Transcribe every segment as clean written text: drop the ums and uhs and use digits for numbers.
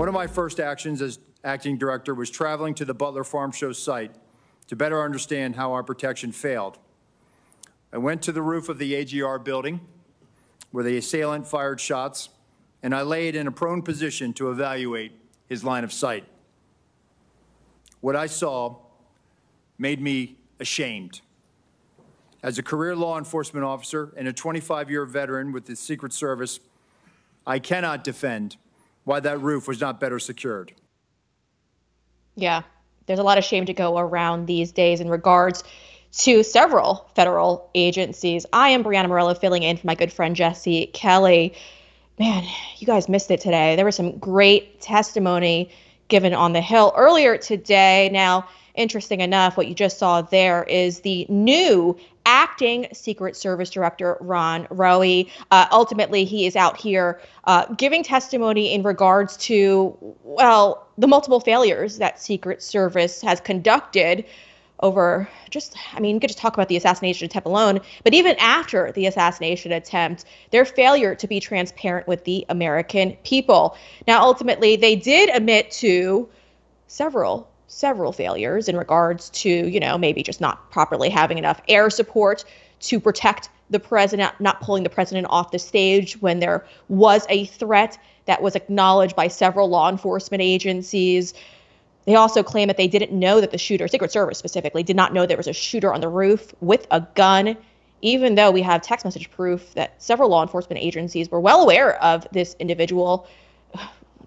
One of my first actions as acting director was traveling to the Butler Farm Show site to better understand how our protection failed. I went to the roof of the AGR building where the assailant fired shots, and I laid in a prone position to evaluate his line of sight. What I saw made me ashamed. As a career law enforcement officer and a 25-year veteran with the Secret Service, I cannot defend why that roof was not better secured. Yeah, there's a lot of shame to go around these days in regards to several federal agencies. I am Brianna Morello, filling in for my good friend Jesse Kelly. Man, you guys missed it today. There was some great testimony given on the Hill earlier today. Now, interesting enough, what you just saw there is the new acting Secret Service Director, Ron Rowe. Ultimately, he is out here giving testimony in regards to, well, the multiple failures that Secret Service has conducted over we could just talk about the assassination attempt alone, but even after the assassination attempt, their failure to be transparent with the American people. Now, ultimately, they did admit to several failures in regards to, maybe just not properly having enough air support to protect the president, not pulling the president off the stage when there was a threat that was acknowledged by several law enforcement agencies. They also claim that they didn't know that the shooter, Secret Service specifically, did not know there was a shooter on the roof with a gun, even though we have text message proof that several law enforcement agencies were well aware of this individual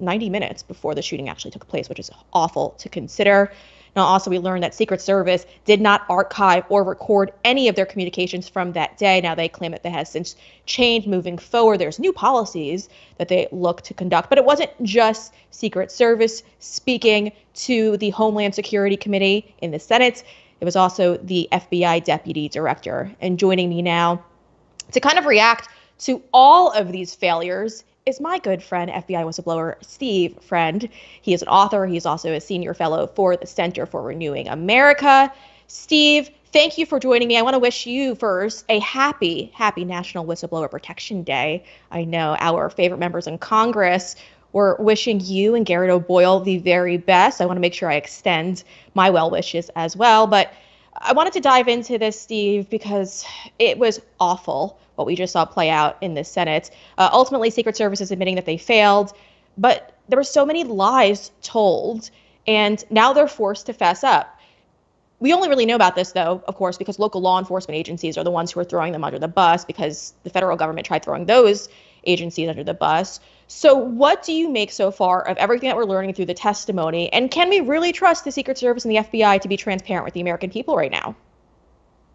90 minutes before the shooting actually took place, which is awful to consider. Now, also, we learned that Secret Service did not archive or record any of their communications from that day. Now, they claim that that has since changed moving forward. There's new policies that they look to conduct. But it wasn't just Secret Service speaking to the Homeland Security Committee in the Senate. It was also the FBI Deputy Director. And joining me now to kind of react to all of these failures is my good friend, FBI whistleblower Steve Friend. He is an author. He's also a senior fellow for the Center for Renewing America. Steve, thank you for joining me. I want to wish you first a happy National Whistleblower Protection Day. I know our favorite members in Congress were wishing you and Garrett O'Boyle the very best. I want to make sure I extend my well wishes as well. But I wanted to dive into this, Steve, because it was awful what we just saw play out in the Senate. Ultimately, Secret Service is admitting that they failed, but there were so many lies told, and now they're forced to fess up. We only really know about this, though, of course, because local law enforcement agencies are the ones who are throwing them under the bus, because the federal government tried throwing those agencies under the bus. So what do you make so far of everything that we're learning through the testimony? And can we really trust the Secret Service and the FBI to be transparent with the American people right now?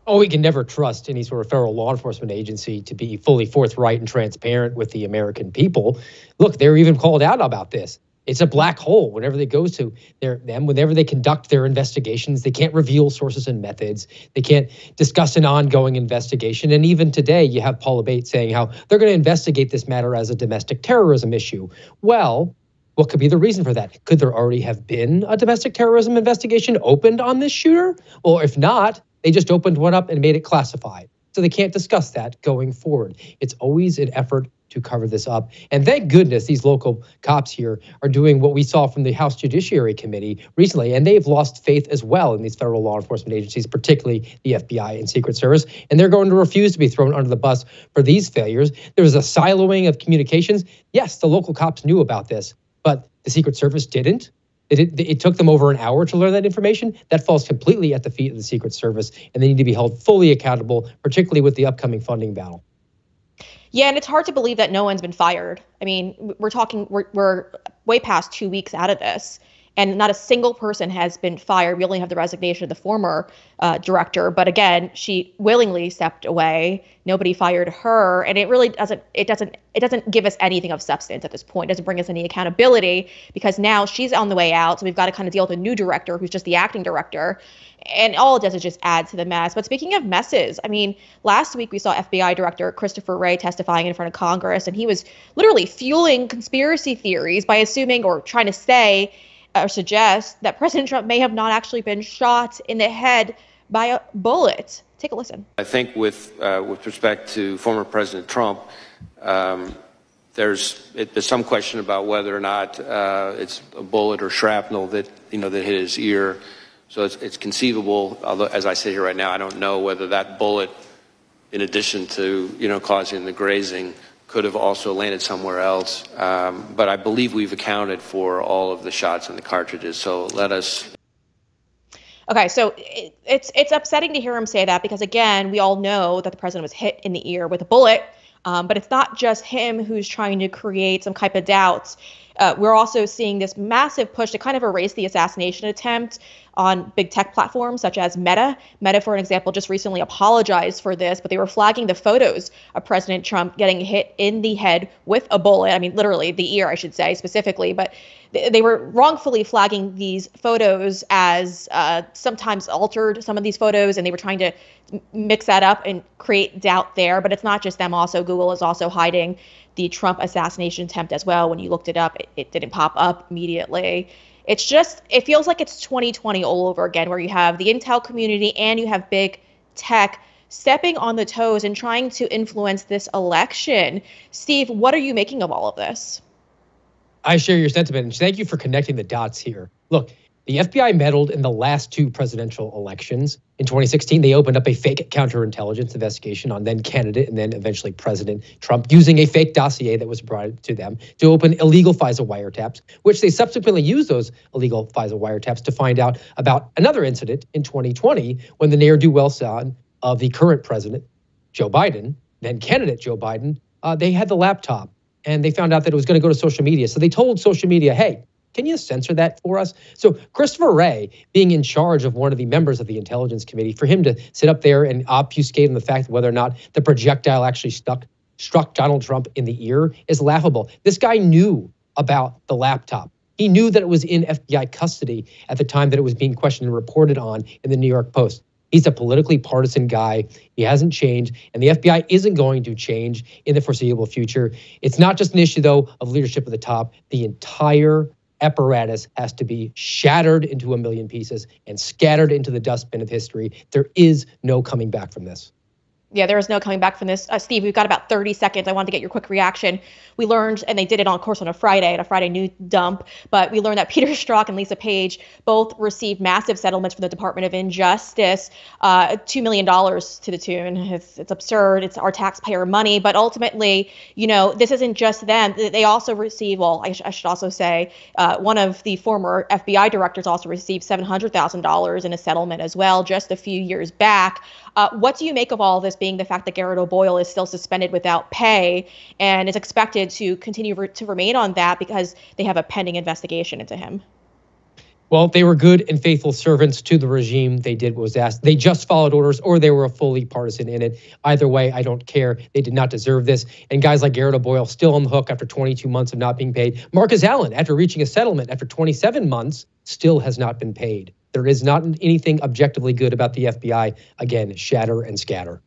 Oh, we can never trust any sort of federal law enforcement agency to be fully forthright and transparent with the American people. Look, they're even called out about this. It's a black hole whenever they go to whenever they conduct their investigations. They can't reveal sources and methods. They can't discuss an ongoing investigation. And even today, you have Paula Bates saying how they're going to investigate this matter as a domestic terrorism issue. Well, what could be the reason for that? Could there already have been a domestic terrorism investigation opened on this shooter? Or if not, they just opened one up and made it classified. So they can't discuss that going forward. It's always an effort to cover this up. And thank goodness these local cops here are doing what we saw from the House Judiciary Committee recently. And they've lost faith as well in these federal law enforcement agencies, particularly the FBI and Secret Service. And they're going to refuse to be thrown under the bus for these failures. There was a siloing of communications. Yes, the local cops knew about this, but the Secret Service didn't. It took them over an hour to learn that information. That falls completely at the feet of the Secret Service, and they need to be held fully accountable, particularly with the upcoming funding battle. Yeah, and it's hard to believe that no one's been fired. I mean, we're way past 2 weeks out of this, and not a single person has been fired. We only have the resignation of the former director, but again, she willingly stepped away. Nobody fired her, and it really doesn't give us anything of substance at this point. It doesn't bring us any accountability, because now she's on the way out, so we've got to kind of deal with a new director who's just the acting director, and all it does is just add to the mess. But speaking of messes, I mean, last week we saw FBI Director Christopher Wray testifying in front of Congress, and he was literally fueling conspiracy theories by assuming or trying to say or suggest that President Trump may have not actually been shot in the head by a bullet. Take a listen. I think with respect to former President Trump, there's some question about whether or not it's a bullet or shrapnel that that hit his ear. So it's conceivable. Although, as I sit here right now, I don't know whether that bullet, in addition to causing the grazing, could have also landed somewhere else. But I believe we've accounted for all of the shots in the cartridges. So let us. Okay, so it's upsetting to hear him say that because, again, we all know that the president was hit in the ear with a bullet. But it's not just him who's trying to create some type of doubts. We're also seeing this massive push to kind of erase the assassination attempt on big tech platforms such as Meta. Meta, for an example, just recently apologized for this, but they were flagging the photos of President Trump getting hit in the head with a bullet. I mean, literally the ear, I should say, specifically. But they were wrongfully flagging these photos as sometimes altered, some of these photos, and they were trying to mix that up and create doubt there. But it's not just them. Also, Google is also hiding the Trump assassination attempt as well. When you looked it up, it didn't pop up immediately. It's just, it feels like it's 2020 all over again, where you have the intel community and you have big tech stepping on the toes and trying to influence this election. Steve, what are you making of all of this? I share your sentiment, and thank you for connecting the dots here. Look, the FBI meddled in the last two presidential elections. In 2016, they opened up a fake counterintelligence investigation on then candidate and then eventually President Trump, using a fake dossier that was brought to them to open illegal FISA wiretaps, which they subsequently used those illegal FISA wiretaps to find out about another incident in 2020 when the ne'er-do-well son of the current president, Joe Biden, then candidate Joe Biden, they had the laptop and they found out that it was going to go to social media. So they told social media, hey, can you censor that for us? So Christopher Wray, being in charge of one of the members of the Intelligence Committee, for him to sit up there and obfuscate on the fact whether or not the projectile actually struck Donald Trump in the ear is laughable. This guy knew about the laptop. He knew that it was in FBI custody at the time that it was being questioned and reported on in the New York Post. He's a politically partisan guy. He hasn't changed, and the FBI isn't going to change in the foreseeable future. It's not just an issue, though, of leadership at the top. The entire apparatus has to be shattered into a million pieces and scattered into the dustbin of history. There is no coming back from this. Yeah, there is no coming back from this. Steve, we've got about 30 seconds. I wanted to get your quick reaction. We learned, and they did it on, of course, on a Friday, at a Friday news dump, but we learned that Peter Strzok and Lisa Page both received massive settlements from the Department of Injustice, $2 million to the tune. It's absurd. It's our taxpayer money. But ultimately, this isn't just them. They also receive, well, I should also say, one of the former FBI directors also received $700,000 in a settlement as well, just a few years back. What do you make of all this, being the fact that Garrett O'Boyle is still suspended without pay and is expected to continue to remain on that because they have a pending investigation into him? Well, they were good and faithful servants to the regime. They did what was asked. They just followed orders, or they were fully partisan in it. Either way, I don't care. They did not deserve this. And guys like Garrett O'Boyle still on the hook after 22 months of not being paid. Marcus Allen, after reaching a settlement after 27 months, still has not been paid. There is not anything objectively good about the FBI. Again, shatter and scatter.